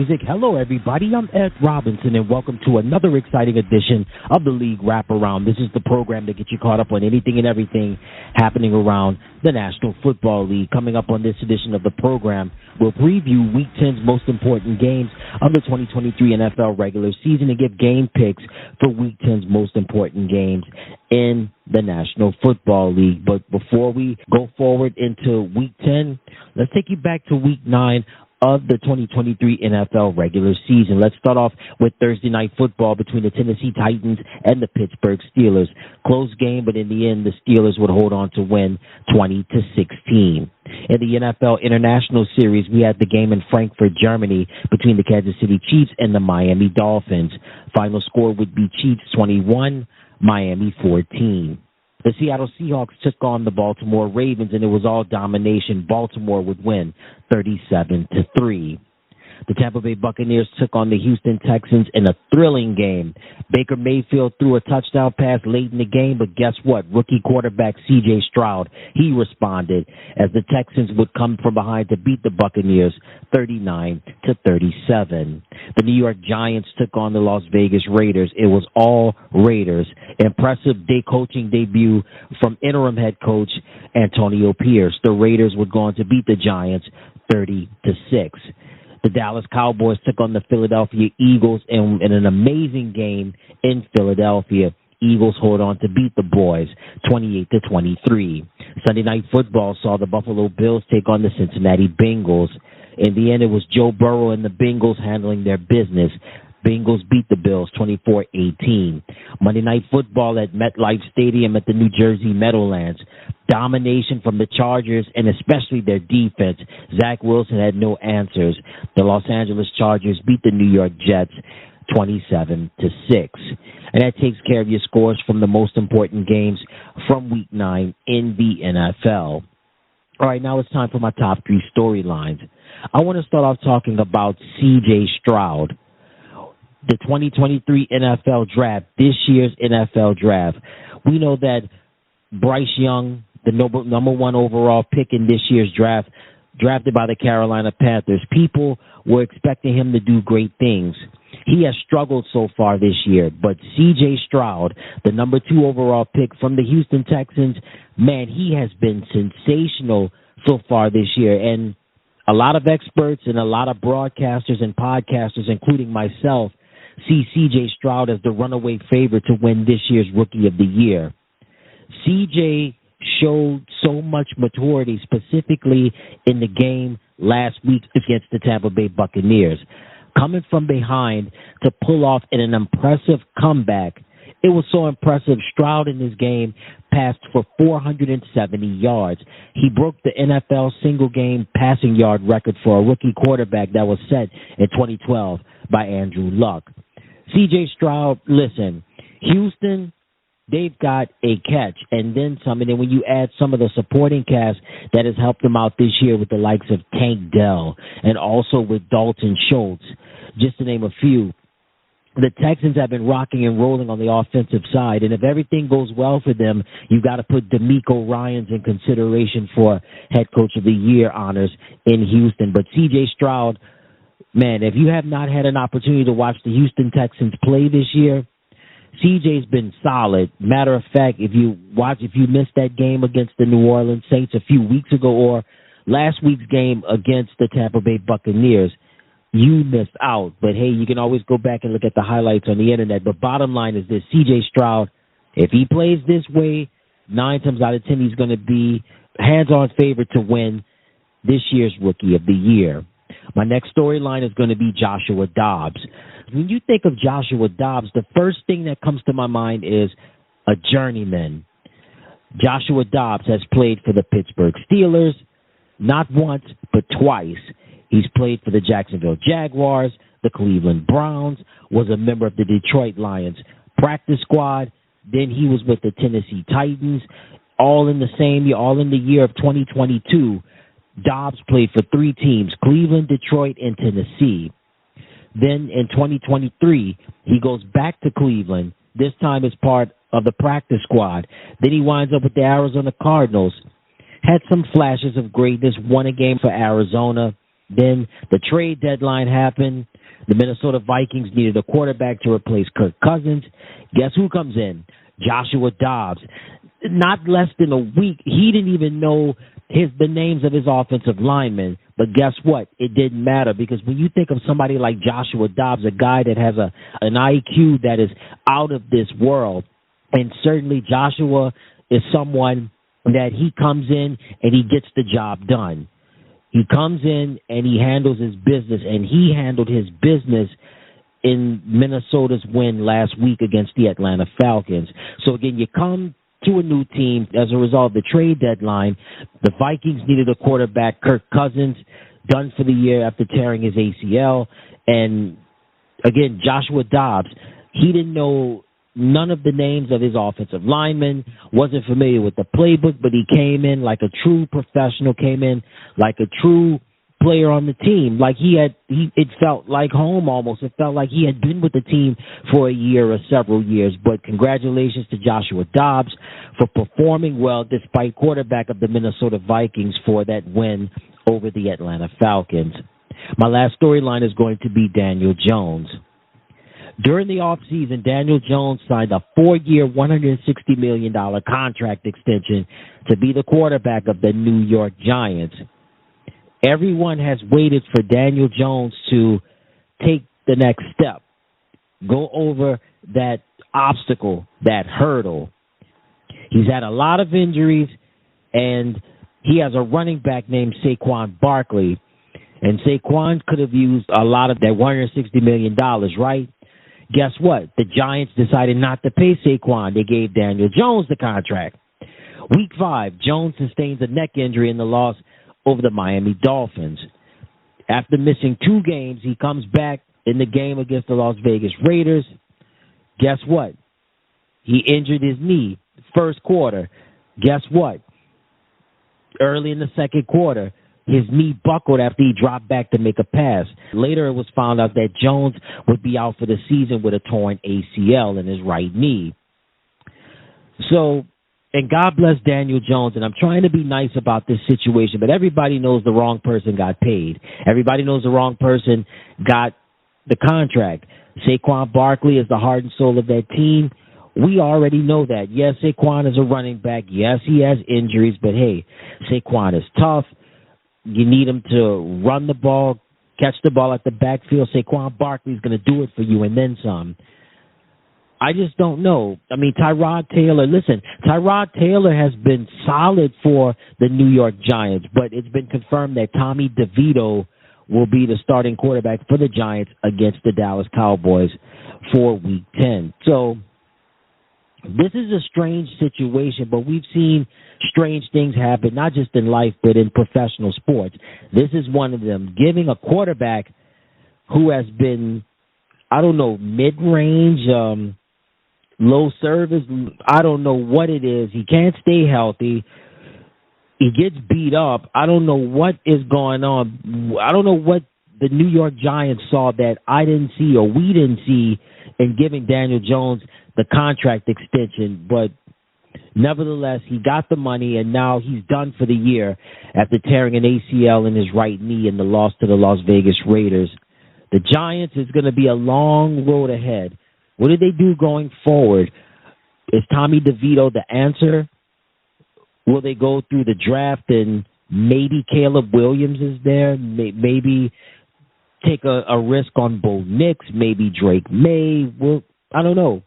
music. Hello, everybody. I'm Ed Robinson, and welcome to another exciting edition of the League Wraparound. This is the program that gets you caught up on anything and everything happening around the National Football League. Coming up on this edition of the program, we'll preview Week 10's most important games of the 2023 NFL regular season and give game picks for Week 10's most important games in the National Football League. But before we go forward into Week 10, let's take you back to Week 9 of the 2023 NFL regular season. Let's start off with Thursday Night Football between the Tennessee Titans and the Pittsburgh Steelers. Close game, but in the end, the Steelers would hold on to win 20-16. In the NFL International Series, we had the game in Frankfurt, Germany between the Kansas City Chiefs and the Miami Dolphins. Final score would be Chiefs 21, Miami 14. The Seattle Seahawks took on the Baltimore Ravens, and it was all domination. Baltimore would win 37-3. The Tampa Bay Buccaneers took on the Houston Texans in a thrilling game. Baker Mayfield threw a touchdown pass late in the game, but guess what? Rookie quarterback C.J. Stroud, he responded as the Texans would come from behind to beat the Buccaneers 39-37. The New York Giants took on the Las Vegas Raiders. It was all Raiders. Impressive coaching debut from interim head coach Antonio Pierce. The Raiders would go on to beat the Giants 30-6. The Dallas Cowboys took on the Philadelphia Eagles in an amazing game in Philadelphia. Eagles hold on to beat the boys 28-23. Sunday Night Football saw the Buffalo Bills take on the Cincinnati Bengals. In the end, it was Joe Burrow and the Bengals handling their business. Bengals beat the Bills 24-18. Monday Night Football at MetLife Stadium at the New Jersey Meadowlands. Domination from the Chargers and especially their defense. Zach Wilson had no answers. The Los Angeles Chargers beat the New York Jets 27-6. And that takes care of your scores from the most important games from Week 9 in the NFL. All right, now it's time for my top three storylines. I want to start off talking about C.J. Stroud. The 2023 NFL Draft, this year's NFL Draft. We know that Bryce Young, the number one overall pick in this year's draft, drafted by the Carolina Panthers. People were expecting him to do great things. He has struggled so far this year, but C.J. Stroud, the number 2 overall pick from the Houston Texans, man, he has been sensational so far this year. And a lot of experts and a lot of broadcasters and podcasters, including myself, see C.J. Stroud as the runaway favorite to win this year's Rookie of the Year. C.J. showed so much maturity, specifically in the game last week against the Tampa Bay Buccaneers. Coming from behind to pull off an impressive comeback. It was so impressive. Stroud in this game passed for 470 yards. He broke the NFL single-game passing yard record for a rookie quarterback that was set in 2012 by Andrew Luck. C.J. Stroud, listen, Houston, they've got a catch and then some. And then when you add some of the supporting cast that has helped them out this year with the likes of Tank Dell and also with Dalton Schultz, just to name a few, the Texans have been rocking and rolling on the offensive side. And if everything goes well for them, you got to put DeMeco Ryans in consideration for Head Coach of the Year honors in Houston. But C.J. Stroud, man, if you have not had an opportunity to watch the Houston Texans play this year, CJ's been solid. Matter of fact, if you missed that game against the New Orleans Saints a few weeks ago or last week's game against the Tampa Bay Buccaneers, you missed out. But, hey, you can always go back and look at the highlights on the Internet. But bottom line is this, C.J. Stroud, if he plays this way, 9 times out of 10 he's going to be hands-on favorite to win this year's Rookie of the Year. My next storyline is going to be Joshua Dobbs. When you think of Joshua Dobbs, the first thing that comes to my mind is a journeyman. Joshua Dobbs has played for the Pittsburgh Steelers, not once, but twice. He's played for the Jacksonville Jaguars, the Cleveland Browns, was a member of the Detroit Lions practice squad. Then he was with the Tennessee Titans, all in the same year, all in the year of 2022. Dobbs played for 3 teams, Cleveland, Detroit, and Tennessee. Then in 2023, he goes back to Cleveland, this time as part of the practice squad. Then he winds up with the Arizona Cardinals. Had some flashes of greatness, won a game for Arizona. Then the trade deadline happened. The Minnesota Vikings needed a quarterback to replace Kirk Cousins. Guess who comes in? Joshua Dobbs. Not less than a week, he didn't even know the names of his offensive linemen. But guess what? It didn't matter, because when you think of somebody like Joshua Dobbs, a guy that has an IQ that is out of this world, and certainly Joshua is someone that he comes in and he gets the job done. He comes in and he handles his business, and he handled his business in Minnesota's win last week against the Atlanta Falcons. So again, you come to a new team as a result of the trade deadline. The Vikings needed a quarterback. Kirk Cousins, done for the year after tearing his ACL. And again, Joshua Dobbs, he didn't know none of the names of his offensive linemen, wasn't familiar with the playbook, but he came in like a true professional, came in like a true player on the team. Like it felt like home almost. It felt like he had been with the team for a year or several years. But congratulations to Joshua Dobbs for performing well despite quarterback of the Minnesota Vikings for that win over the Atlanta Falcons. My last storyline is going to be Daniel Jones. During the offseason, Daniel Jones signed a 4-year, $160 million contract extension to be the quarterback of the New York Giants. Everyone has waited for Daniel Jones to take the next step, go over that obstacle, that hurdle. He's had a lot of injuries, and he has a running back named Saquon Barkley. And Saquon could have used a lot of that $160 million, right? Guess what? The Giants decided not to pay Saquon. They gave Daniel Jones the contract. Week 5, Jones sustains a neck injury in the loss over the Miami Dolphins. After missing 2 games, he comes back in the game against the Las Vegas Raiders. Guess what? He injured his knee first quarter. Guess what? Early in the second quarter, his knee buckled after he dropped back to make a pass. Later, it was found out that Jones would be out for the season with a torn ACL in his right knee. So, and God bless Daniel Jones, and I'm trying to be nice about this situation, but everybody knows the wrong person got paid. Everybody knows the wrong person got the contract. Saquon Barkley is the heart and soul of that team. We already know that. Yes, Saquon is a running back. Yes, he has injuries, but hey, Saquon is tough. You need him to run the ball, catch the ball at the backfield. Saquon Barkley is going to do it for you and then some. I just don't know. I mean, Tyrod Taylor has been solid for the New York Giants, but it's been confirmed that Tommy DeVito will be the starting quarterback for the Giants against the Dallas Cowboys for Week 10. So this is a strange situation, but we've seen strange things happen, not just in life, but in professional sports. This is one of them. Giving a quarterback who has been, I don't know, mid-range, low service, I don't know what it is. He can't stay healthy. He gets beat up. I don't know what is going on. I don't know what the New York Giants saw that I didn't see or we didn't see in giving Daniel Jones the contract extension. But nevertheless, he got the money, and now he's done for the year after tearing an ACL in his right knee in the loss to the Las Vegas Raiders. The Giants is going to be a long road ahead. What do they do going forward? Is Tommy DeVito the answer? Will they go through the draft and maybe Caleb Williams is there? Maybe take a risk on Bo Nix, maybe Drake May. I don't know.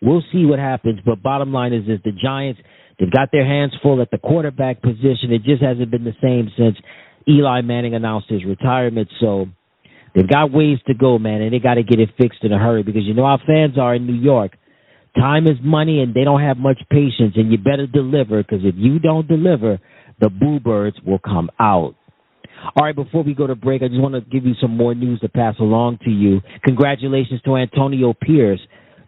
We'll see what happens. But bottom line is the Giants, they've got their hands full at the quarterback position. It just hasn't been the same since Eli Manning announced his retirement. So they've got ways to go, man, and they got to get it fixed in a hurry because you know how fans are in New York. Time is money, and they don't have much patience, and you better deliver because if you don't deliver, the boo birds will come out. All right, before we go to break, I just want to give you some more news to pass along to you. Congratulations to Antonio Pierce,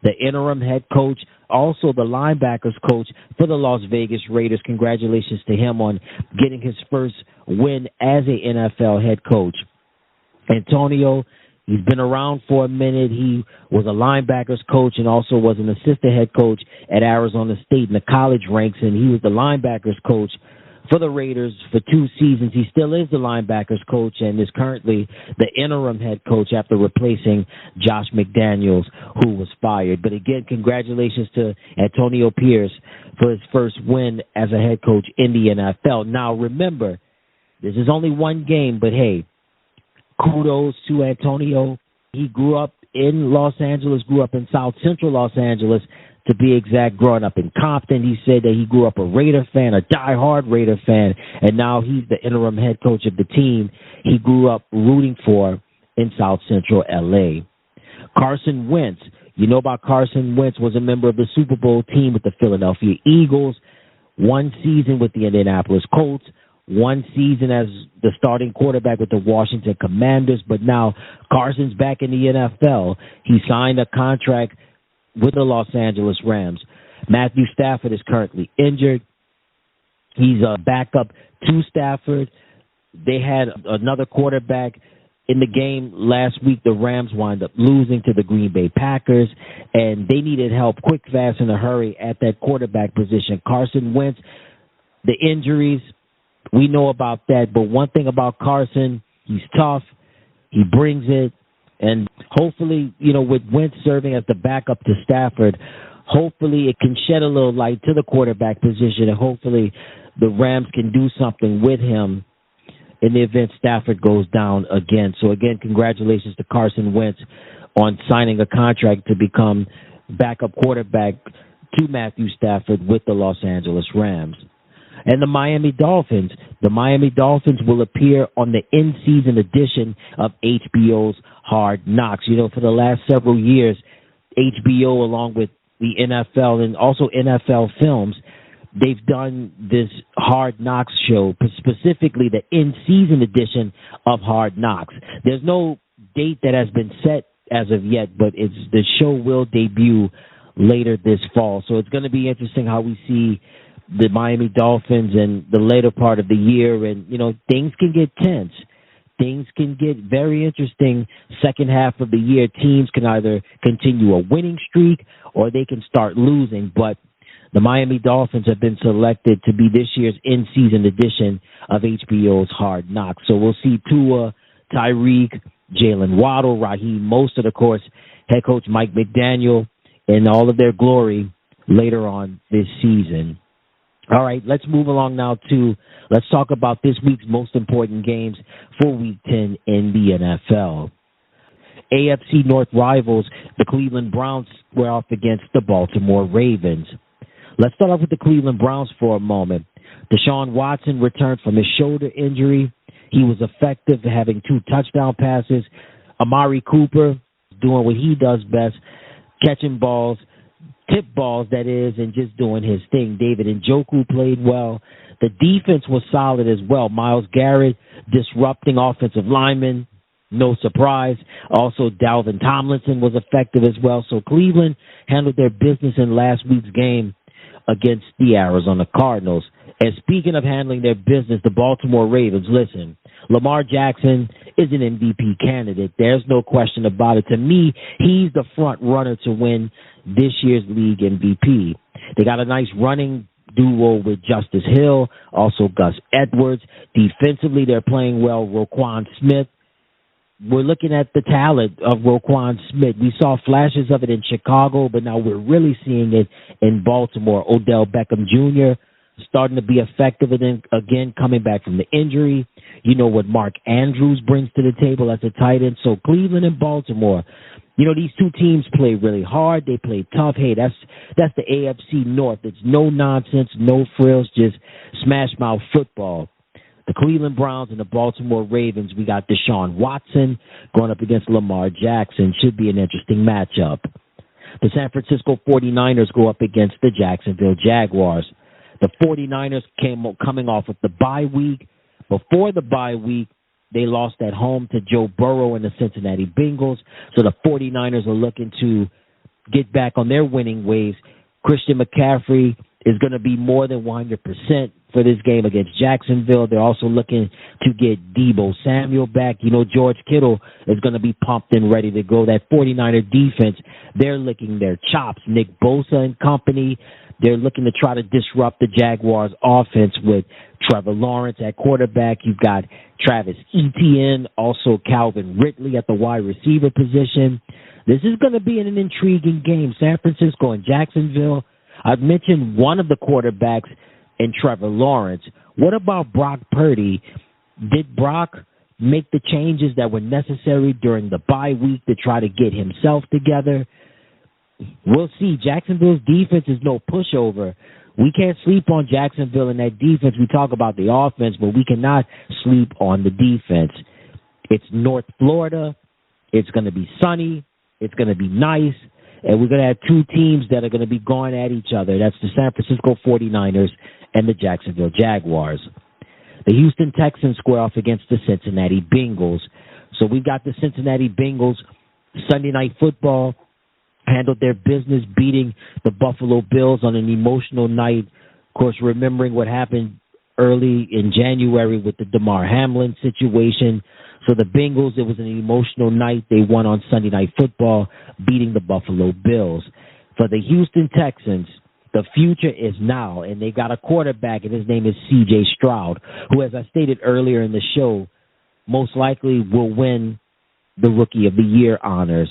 the interim head coach, also the linebackers coach for the Las Vegas Raiders. Congratulations to him on getting his first win as an NFL head coach. Antonio, he's been around for a minute. He was a linebackers coach and also was an assistant head coach at Arizona State in the college ranks, and he was the linebackers coach for the Raiders for 2 seasons. He still is the linebackers coach and is currently the interim head coach after replacing Josh McDaniels, who was fired. But again, congratulations to Antonio Pierce for his first win as a head coach in the NFL. Now, remember, this is only one game, but hey, kudos to Antonio. He grew up in Los Angeles, grew up in South Central Los Angeles, to be exact, growing up in Compton. He said that he grew up a Raider fan, a diehard Raider fan, and now he's the interim head coach of the team he grew up rooting for in South Central L.A. Carson Wentz, you know about Carson Wentz, was a member of the Super Bowl team with the Philadelphia Eagles, 1 season with the Indianapolis Colts, 1 season as the starting quarterback with the Washington Commanders, but now Carson's back in the NFL. He signed a contract with the Los Angeles Rams. Matthew Stafford is currently injured. He's a backup to Stafford. They had another quarterback in the game last week. The Rams wound up losing to the Green Bay Packers, and they needed help quick, fast, in a hurry at that quarterback position. Carson Wentz, the injuries, we know about that, but one thing about Carson, he's tough. He brings it. And hopefully, with Wentz serving as the backup to Stafford, hopefully it can shed a little light to the quarterback position, and hopefully the Rams can do something with him in the event Stafford goes down again. So, again, congratulations to Carson Wentz on signing a contract to become backup quarterback to Matthew Stafford with the Los Angeles Rams. And the Miami Dolphins. The Miami Dolphins will appear on the in-season edition of HBO's Hard Knocks. For the last several years, HBO, along with the NFL and also NFL Films, they've done this Hard Knocks show, specifically the in-season edition of Hard Knocks. There's no date that has been set as of yet, but the show will debut later this fall. So it's going to be interesting how we see the Miami Dolphins in the later part of the year, and things can get tense. Things can get very interesting second half of the year. Teams can either continue a winning streak or they can start losing, but the Miami Dolphins have been selected to be this year's in-season edition of HBO's Hard Knocks. So we'll see Tua, Tyreek, Jalen Waddle, Raheem Mostert, of course, head coach Mike McDaniel, in all of their glory later on this season. All right, let's move along now let's talk about this week's most important games for Week 10 in the NFL. AFC North rivals, the Cleveland Browns, square off against the Baltimore Ravens. Let's start off with the Cleveland Browns for a moment. Deshaun Watson returned from his shoulder injury. He was effective, having 2 touchdown passes. Amari Cooper doing what he does best, catching balls, tip balls, that is, and just doing his thing. David Njoku played well. The defense was solid as well. Myles Garrett disrupting offensive linemen, no surprise. Also, Dalvin Tomlinson was effective as well. So Cleveland handled their business in last week's game against the Arizona Cardinals. And speaking of handling their business, the Baltimore Ravens, listen, Lamar Jackson is an MVP candidate. There's no question about it. To me, he's the front runner to win this year's league MVP. They got a nice running duo with Justice Hill, also Gus Edwards. Defensively, they're playing well. Roquan Smith. We're looking at the talent of Roquan Smith. We saw flashes of it in Chicago, but now we're really seeing it in Baltimore. Odell Beckham Jr. starting to be effective, and then again coming back from the injury. You know what Mark Andrews brings to the table as a tight end. So Cleveland and Baltimore, these two teams play really hard. They play tough. Hey, that's the AFC North. It's no nonsense, no frills, just smash mouth football. The Cleveland Browns and the Baltimore Ravens, we got Deshaun Watson going up against Lamar Jackson. Should be an interesting matchup. The San Francisco 49ers go up against the Jacksonville Jaguars. The 49ers coming off of the bye week. Before the bye week, they lost at home to Joe Burrow and the Cincinnati Bengals. So the 49ers are looking to get back on their winning ways. Christian McCaffrey is going to be more than 100% for this game against Jacksonville. They're also looking to get Deebo Samuel back. George Kittle is going to be pumped and ready to go. That 49er defense, they're licking their chops. Nick Bosa and company, They're looking to try to disrupt the Jaguars' offense with Trevor Lawrence at quarterback. You've got Travis Etienne, also Calvin Ridley at the wide receiver position. This is going to be an intriguing game. San Francisco and Jacksonville. I've mentioned one of the quarterbacks in Trevor Lawrence. What about Brock Purdy? Did Brock make the changes that were necessary during the bye week to try to get himself together? We'll see. Jacksonville's defense is no pushover. We can't sleep on Jacksonville and that defense. We talk about the offense, but we cannot sleep on the defense. It's North Florida. It's going to be sunny. It's going to be nice. And we're going to have two teams that are going to be going at each other. That's the San Francisco 49ers and the Jacksonville Jaguars. The Houston Texans square off against the Cincinnati Bengals. So we've got the Cincinnati Bengals Sunday Night Football handled their business, beating the Buffalo Bills on an emotional night. Of course, remembering what happened early in January with the Damar Hamlin situation. So the Bengals, it was an emotional night. They won on Sunday Night Football, beating the Buffalo Bills. For the Houston Texans, the future is now, and they got a quarterback, and his name is C.J. Stroud, who, as I stated earlier in the show, most likely will win the Rookie of the Year honors.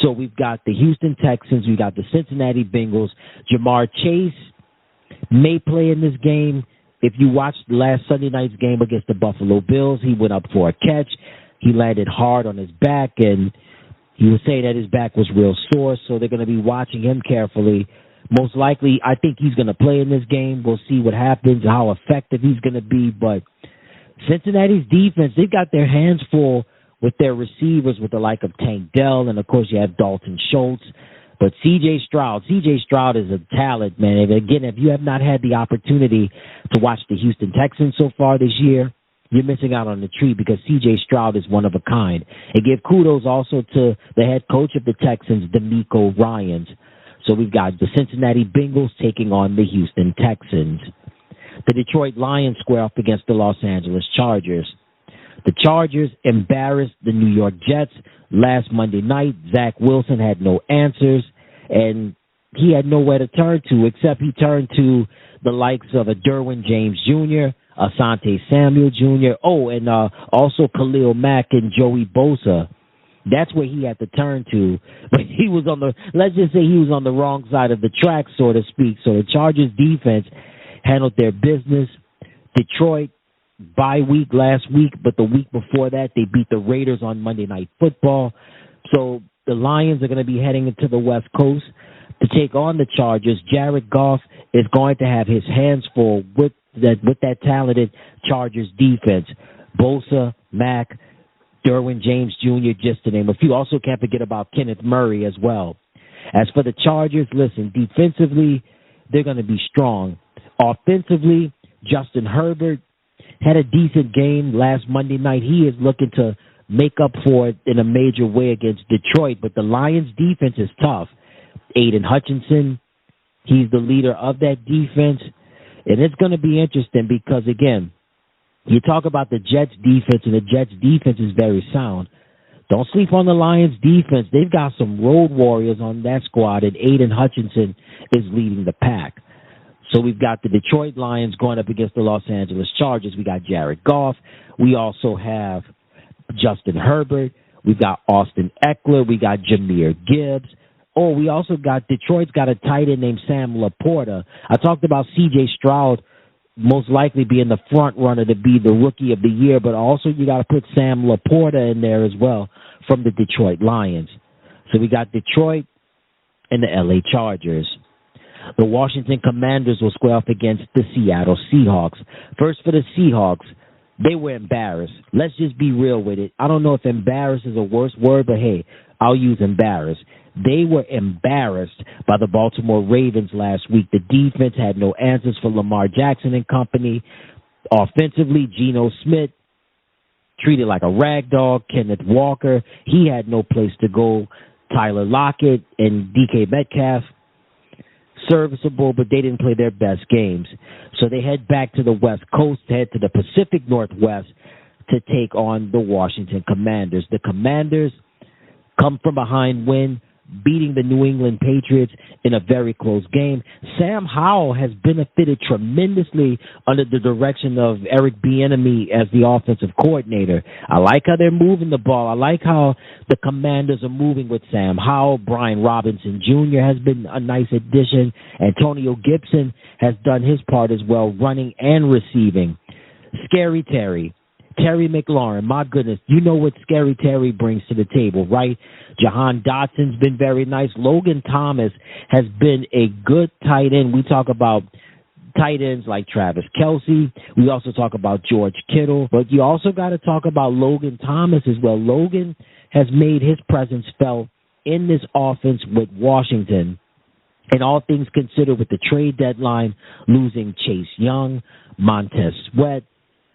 So we've got the Houston Texans, we've got the Cincinnati Bengals. Jamar Chase may play in this game. If you watched last Sunday night's game against the Buffalo Bills, he went up for a catch. He landed hard on his back, and he was saying that his back was real sore, so they're going to be watching him carefully. Most likely, I think he's going to play in this game. We'll see what happens, how effective he's going to be. But Cincinnati's defense, they've got their hands full with their receivers, with the like of Tank Dell, and, of course, you have Dalton Schultz. But C.J. Stroud is a talent, man. And again, if you have not had the opportunity to watch the Houston Texans so far this year, you're missing out on the treat, because C.J. Stroud is one of a kind. And give kudos also to the head coach of the Texans, DeMeco Ryans. So we've got the Cincinnati Bengals taking on the Houston Texans. The Detroit Lions square up against the Los Angeles Chargers. The Chargers embarrassed the New York Jets last Monday night. Zach Wilson had no answers, and he had nowhere to turn to, except he turned to the likes of a Derwin James Jr., Asante Samuel Jr., and also Khalil Mack and Joey Bosa. That's where he had to turn to. But he was let's just say he was on the wrong side of the track, so to speak. So the Chargers defense handled their business. Detroit, bye week last week, but the week before that, they beat the Raiders on Monday Night Football. So the Lions are going to be heading into the West Coast to take on the Chargers. Jared Goff is going to have his hands full with that talented Chargers defense. Bosa, Mack, Derwin James Jr., just to name a few. Also can't forget about Kenneth Murray as well. As for the Chargers, listen, defensively, they're going to be strong. Offensively, Justin Herbert had a decent game last Monday night. He is looking to make up for it in a major way against Detroit, but the Lions' defense is tough. Aiden Hutchinson, he's the leader of that defense, and it's going to be interesting because, again, you talk about the Jets' defense, and the Jets' defense is very sound. Don't sleep on the Lions' defense. They've got some road warriors on that squad, and Aiden Hutchinson is leading the pack. So we've got the Detroit Lions going up against the Los Angeles Chargers. We got Jared Goff. We also have Justin Herbert. We've got Austin Eckler. We got Jahmyr Gibbs. We also got Detroit's got a tight end named Sam Laporta. I talked about C.J. Stroud most likely being the front runner to be the Rookie of the Year, but also you got to put Sam Laporta in there as well from the Detroit Lions. So we got Detroit and the L.A. Chargers. The Washington Commanders will square off against the Seattle Seahawks. First, for the Seahawks, they were embarrassed. Let's just be real with it. I don't know if embarrassed is a worse word, but hey, I'll use embarrassed. They were embarrassed by the Baltimore Ravens last week. The defense had no answers for Lamar Jackson and company. Offensively, Geno Smith treated like a rag dog. Kenneth Walker, he had no place to go. Tyler Lockett and DK Metcalf, serviceable, but they didn't play their best games. So they head back to the West Coast, head to the Pacific Northwest to take on the Washington Commanders. The Commanders come from behind win. beating the New England Patriots in a very close game. Sam Howell has benefited tremendously under the direction of Eric Bieniemy as the offensive coordinator. I like how they're moving the ball. I like how the Commanders are moving with Sam Howell. Brian Robinson Jr. has been a nice addition. Antonio Gibson has done his part as well, running and receiving. Scary Terry McLaurin, my goodness, you know what Scary Terry brings to the table, right? Jahan Dotson's been very nice. Logan Thomas has been a good tight end. We talk about tight ends like Travis Kelce. We also talk about George Kittle. But you also got to talk about Logan Thomas as well. Logan has made his presence felt in this offense with Washington. And all things considered, with the trade deadline, losing Chase Young, Montez Sweat,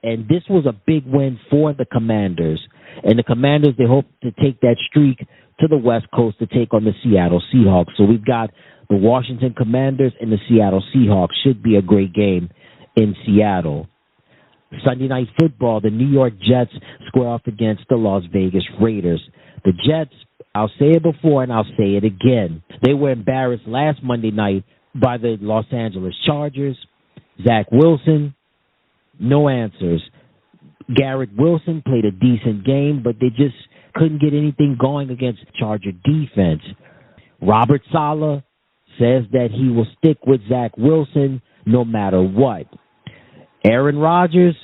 and this was a big win for the Commanders. And the Commanders, they hope to take that streak to the West Coast to take on the Seattle Seahawks. So we've got the Washington Commanders and the Seattle Seahawks. Should be a great game in Seattle. Sunday Night Football, the New York Jets square off against the Las Vegas Raiders. The Jets, I'll say it before and I'll say it again. They were embarrassed last Monday night by the Los Angeles Chargers. Zach Wilson, no answers. Garrett Wilson played a decent game, but they just couldn't get anything going against Charger defense. Robert Saleh says that he will stick with Zach Wilson no matter what. Aaron Rodgers,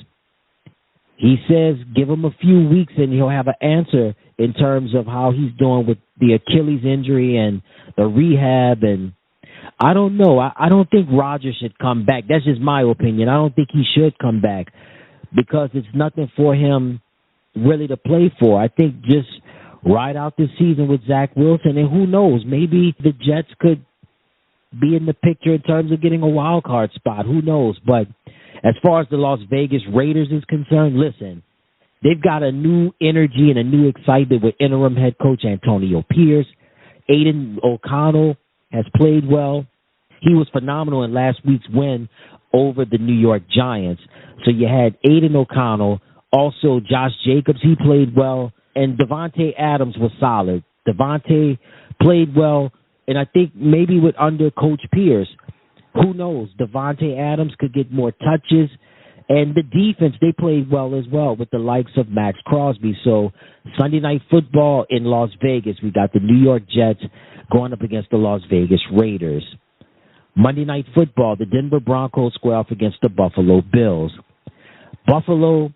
he says give him a few weeks and he'll have an answer in terms of how he's doing with the Achilles injury and the rehab. And I don't know. I don't think Rodgers should come back. That's just my opinion. I don't think he should come back because it's nothing for him really to play for. I think just ride out this season with Zach Wilson, and who knows, maybe the Jets could be in the picture in terms of getting a wild card spot. Who knows? But as far as the Las Vegas Raiders is concerned, listen, they've got a new energy and a new excitement with interim head coach Antonio Pierce. Aiden O'Connell has played well. He was phenomenal in last week's win over the New York Giants. So you had Aiden O'Connell, also Josh Jacobs, he played well, and Devontae Adams was solid. Devontae played well, and I think maybe with under Coach Pierce, who knows, Devontae Adams could get more touches. And the defense, they played well as well with the likes of Max Crosby. So Sunday Night Football in Las Vegas, we got the New York Jets going up against the Las Vegas Raiders. Monday Night Football, the Denver Broncos square off against the Buffalo Bills. Buffalo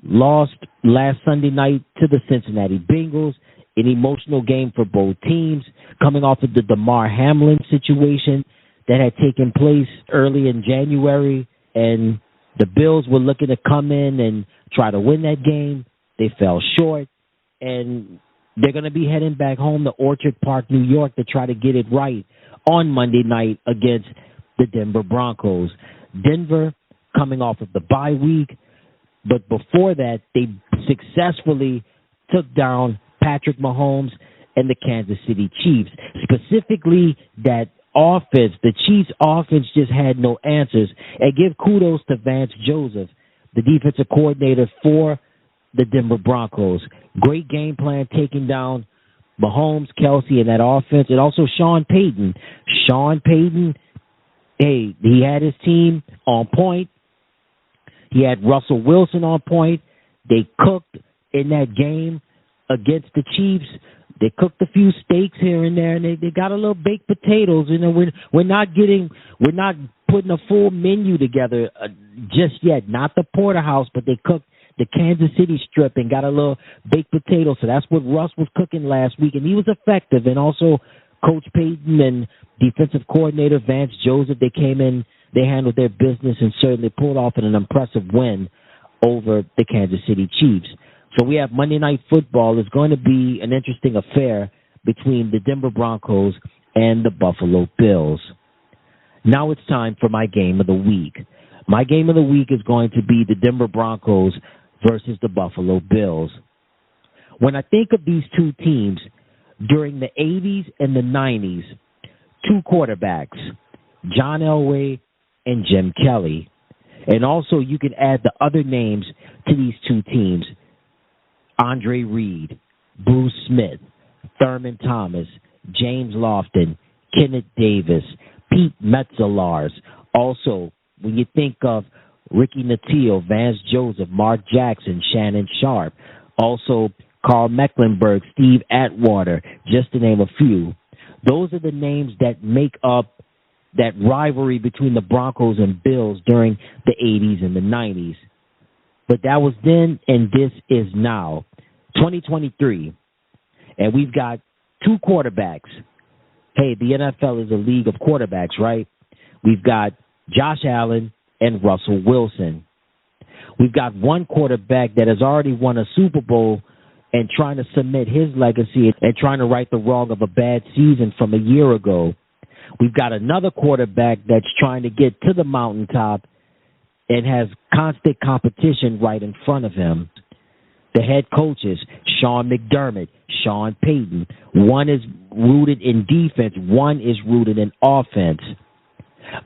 lost last Sunday night to the Cincinnati Bengals, an emotional game for both teams, coming off of the Damar Hamlin situation that had taken place early in January, and the Bills were looking to come in and try to win that game. They fell short, and they're going to be heading back home to Orchard Park, New York, to try to get it right on Monday night against the Denver Broncos. Denver coming off of the bye week, but before that, they successfully took down Patrick Mahomes and the Kansas City Chiefs. Specifically, that offense, the Chiefs' offense just had no answers. And give kudos to Vance Joseph, the defensive coordinator for the Denver Broncos. Great game plan taking down Mahomes, Kelce, and that offense, and also Sean Payton. Sean Payton, hey, he had his team on point. He had Russell Wilson on point. They cooked in that game against the Chiefs. They cooked a few steaks here and there, and they got a little baked potatoes. You know, we're not putting a full menu together just yet. Not the porterhouse, but they cooked the Kansas City strip and got a little baked potato. So that's what Russ was cooking last week, and he was effective. And also Coach Payton and defensive coordinator Vance Joseph, they came in, they handled their business and certainly pulled off an impressive win over the Kansas City Chiefs. So we have Monday Night Football. It's going to be an interesting affair between the Denver Broncos and the Buffalo Bills. Now it's time for my game of the week. My game of the week is going to be the Denver Broncos versus the Buffalo Bills. When I think of these two teams, during the 80s and the 90s, two quarterbacks, John Elway and Jim Kelly. And also you can add the other names to these two teams: Andre Reed, Bruce Smith, Thurman Thomas, James Lofton, Kenneth Davis, Pete Metzelaars. Also, when you think of Ricky Natil, Vance Joseph, Mark Jackson, Shannon Sharp, also Carl Mecklenburg, Steve Atwater, just to name a few. Those are the names that make up that rivalry between the Broncos and Bills during the 80s and the 90s. But that was then, and this is now. 2023, and we've got two quarterbacks. Hey, the NFL is a league of quarterbacks, right? We've got Josh Allen and Russell Wilson. We've got one quarterback that has already won a Super Bowl and trying to cement his legacy and trying to right the wrong of a bad season from a year ago. We've got another quarterback that's trying to get to the mountaintop and has constant competition right in front of him. The head coaches, Sean McDermott, Sean Payton. One is rooted in defense. One is rooted in offense.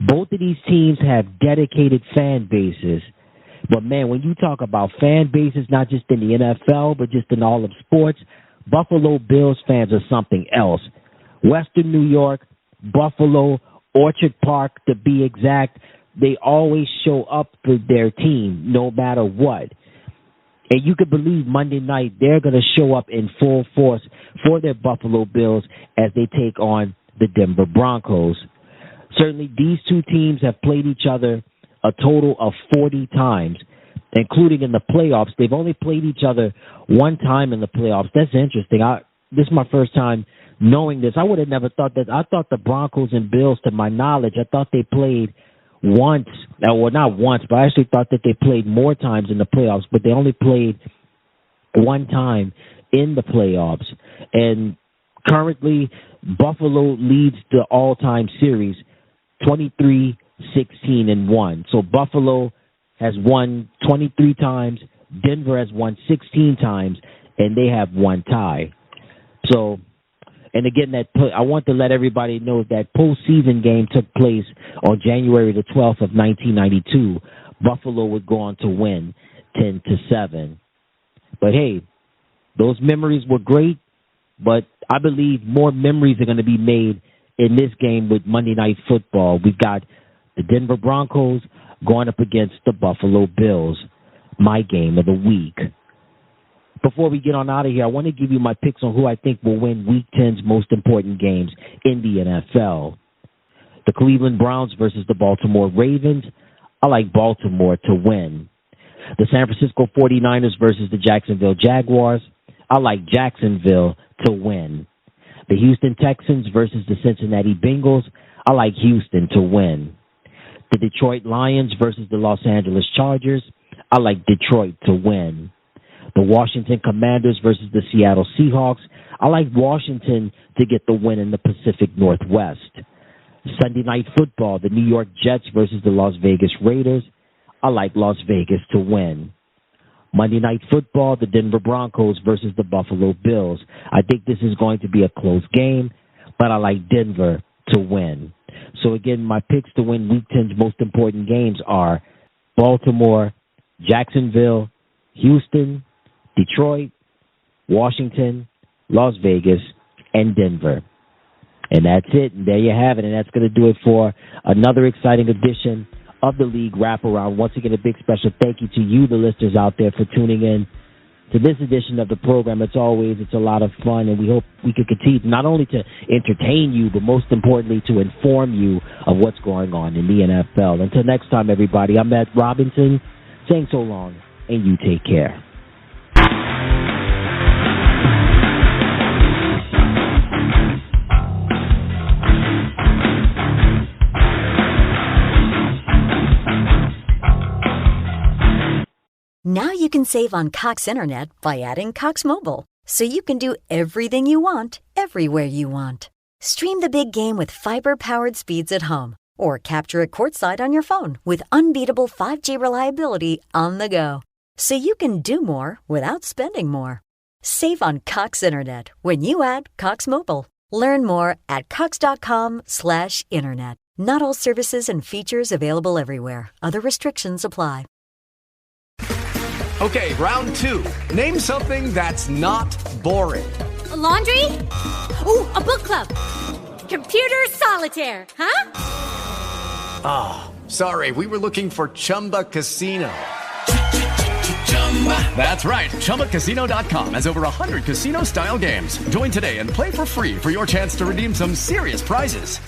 Both of these teams have dedicated fan bases. But, man, when you talk about fan bases, not just in the NFL, but just in all of sports, Buffalo Bills fans are something else. Western New York, Buffalo, Orchard Park, to be exact, they always show up for their team no matter what. And you can believe Monday night they're going to show up in full force for their Buffalo Bills as they take on the Denver Broncos. Certainly, these two teams have played each other a total of 40 times, including in the playoffs. They've only played each other one time in the playoffs. That's interesting. This is my first time knowing this. I would have never thought that. I thought the Broncos and Bills, to my knowledge, I thought they played once, well, not once, but I actually thought that they played more times in the playoffs, but they only played one time in the playoffs. And currently, Buffalo leads the all-time series 23-16-1. So Buffalo has won 23 times, Denver has won 16 times, and they have one tie. So, and again, I want to let everybody know that postseason game took place on January the 12th of 1992. Buffalo would go on to win 10-7. But hey, those memories were great, but I believe more memories are going to be made in this game with Monday Night Football. We've got the Denver Broncos going up against the Buffalo Bills, my game of the week. Before we get on out of here, I want to give you my picks on who I think will win Week 10's most important games in the NFL. The Cleveland Browns versus the Baltimore Ravens. I like Baltimore to win. The San Francisco 49ers versus the Jacksonville Jaguars. I like Jacksonville to win. The Houston Texans versus the Cincinnati Bengals. I like Houston to win. The Detroit Lions versus the Los Angeles Chargers. I like Detroit to win. The Washington Commanders versus the Seattle Seahawks. I like Washington to get the win in the Pacific Northwest. Sunday Night Football, the New York Jets versus the Las Vegas Raiders. I like Las Vegas to win. Monday Night Football, the Denver Broncos versus the Buffalo Bills. I think this is going to be a close game, but I like Denver to win. So again, my picks to win Week 10's most important games are Baltimore, Jacksonville, Houston, Detroit, Washington, Las Vegas, and Denver. And that's it. And there you have it. And that's going to do it for another exciting edition of the League Wraparound. Once again, a big special thank you to you, the listeners out there, for tuning in to this edition of the program. It's a lot of fun, and we hope we can continue not only to entertain you, but most importantly to inform you of what's going on in the NFL. Until next time, everybody, I'm Matt Robinson saying so long, and you take care. Now you can save on Cox Internet by adding Cox Mobile, so you can do everything you want, everywhere you want. Stream the big game with fiber-powered speeds at home, or capture it courtside on your phone with unbeatable 5G reliability on the go, so you can do more without spending more. Save on Cox Internet when you add Cox Mobile. Learn more at cox.com/internet. Not all services and features available everywhere. Other restrictions apply. Okay, round two. Name something that's not boring. A laundry? Ooh, a book club. Computer solitaire, huh? Ah, oh, sorry. We were looking for Chumba Casino. That's right. ChumbaCasino.com has over 100 casino-style games. Join today and play for free for your chance to redeem some serious prizes.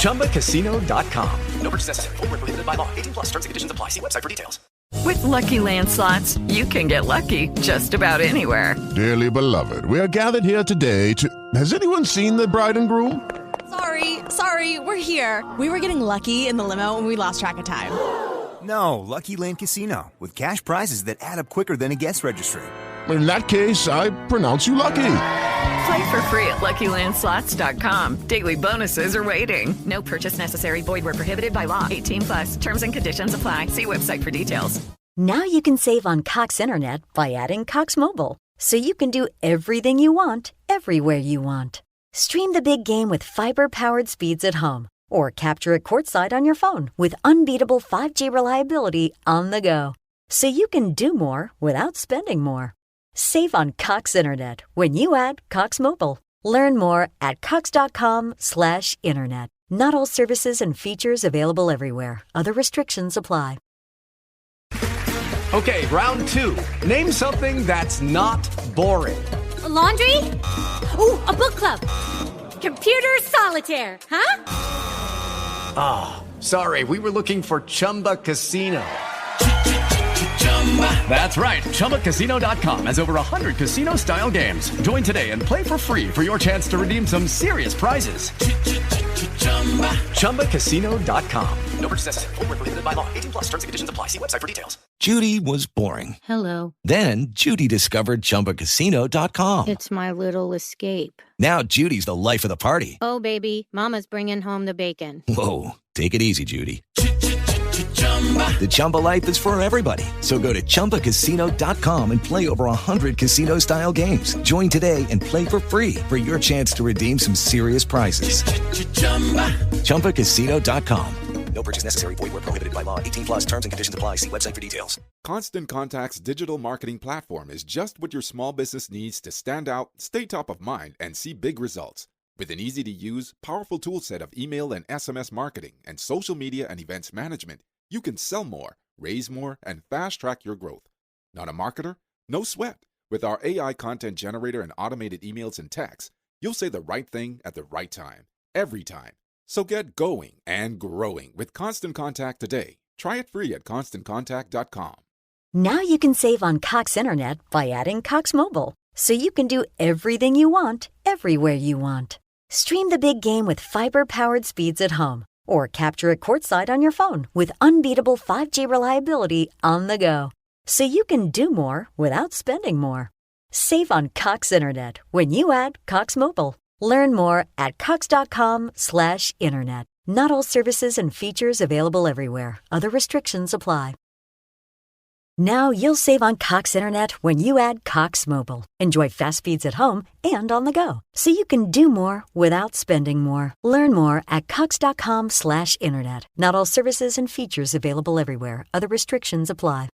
ChumbaCasino.com. No purchase necessary. Void where prohibited by law. 18 plus. Terms and conditions apply. See website for details. With Lucky Land Slots, you can get lucky just about anywhere. Dearly beloved, we are gathered here today to... Has anyone seen the bride and groom? Sorry, we're here. We were getting lucky in the limo and we lost track of time. No, Lucky Land Casino, with cash prizes that add up quicker than a guest registry. In that case, I pronounce you lucky. Play for free at LuckyLandSlots.com. Daily bonuses are waiting. No purchase necessary. Void where prohibited by law. 18 plus. Terms and conditions apply. See website for details. Now you can save on Cox Internet by adding Cox Mobile, so you can do everything you want, everywhere you want. Stream the big game with fiber-powered speeds at home, or capture it courtside on your phone with unbeatable 5G reliability on the go, so you can do more without spending more. Save on Cox Internet when you add Cox Mobile. Learn more at cox.com/internet. Not all services and features available everywhere. Other restrictions apply. Okay, round two. Name something that's not boring. A laundry? Ooh, a book club. Computer solitaire, huh? Ah, oh, sorry. We were looking for Chumba Casino. That's right. ChumbaCasino.com has over 100 casino-style games. Join today and play for free for your chance to redeem some serious prizes. ChumbaCasino.com. No purchase necessary. Void where prohibited by law. 18 plus. Terms and conditions apply. See website for details. Judy was boring. Hello. Then Judy discovered ChumbaCasino.com. It's my little escape. Now Judy's the life of the party. Oh, baby, mama's bringing home the bacon. Whoa, take it easy, Judy. The Chumba life is for everybody. So go to ChumbaCasino.com and play over 100 casino-style games. Join today and play for free for your chance to redeem some serious prizes. ChumbaCasino.com. No purchase necessary. Void where prohibited by law. 18 plus. Terms and conditions apply. See website for details. Constant Contact's digital marketing platform is just what your small business needs to stand out, stay top of mind, and see big results. With an easy-to-use, powerful toolset of email and SMS marketing and social media and events management, you can sell more, raise more, and fast-track your growth. Not a marketer? No sweat. With our AI content generator and automated emails and texts, you'll say the right thing at the right time, every time. So get going and growing with Constant Contact today. Try it free at ConstantContact.com. Now you can save on Cox Internet by adding Cox Mobile, so you can do everything you want, everywhere you want. Stream the big game with fiber-powered speeds at home, or capture it courtside on your phone with unbeatable 5G reliability on the go, so you can do more without spending more. Save on Cox Internet when you add Cox Mobile. Learn more at cox.com/internet. Not all services and features available everywhere. Other restrictions apply. Now you'll save on Cox Internet when you add Cox Mobile. Enjoy fast speeds at home and on the go, so you can do more without spending more. Learn more at cox.com/internet. Not all services and features available everywhere. Other restrictions apply.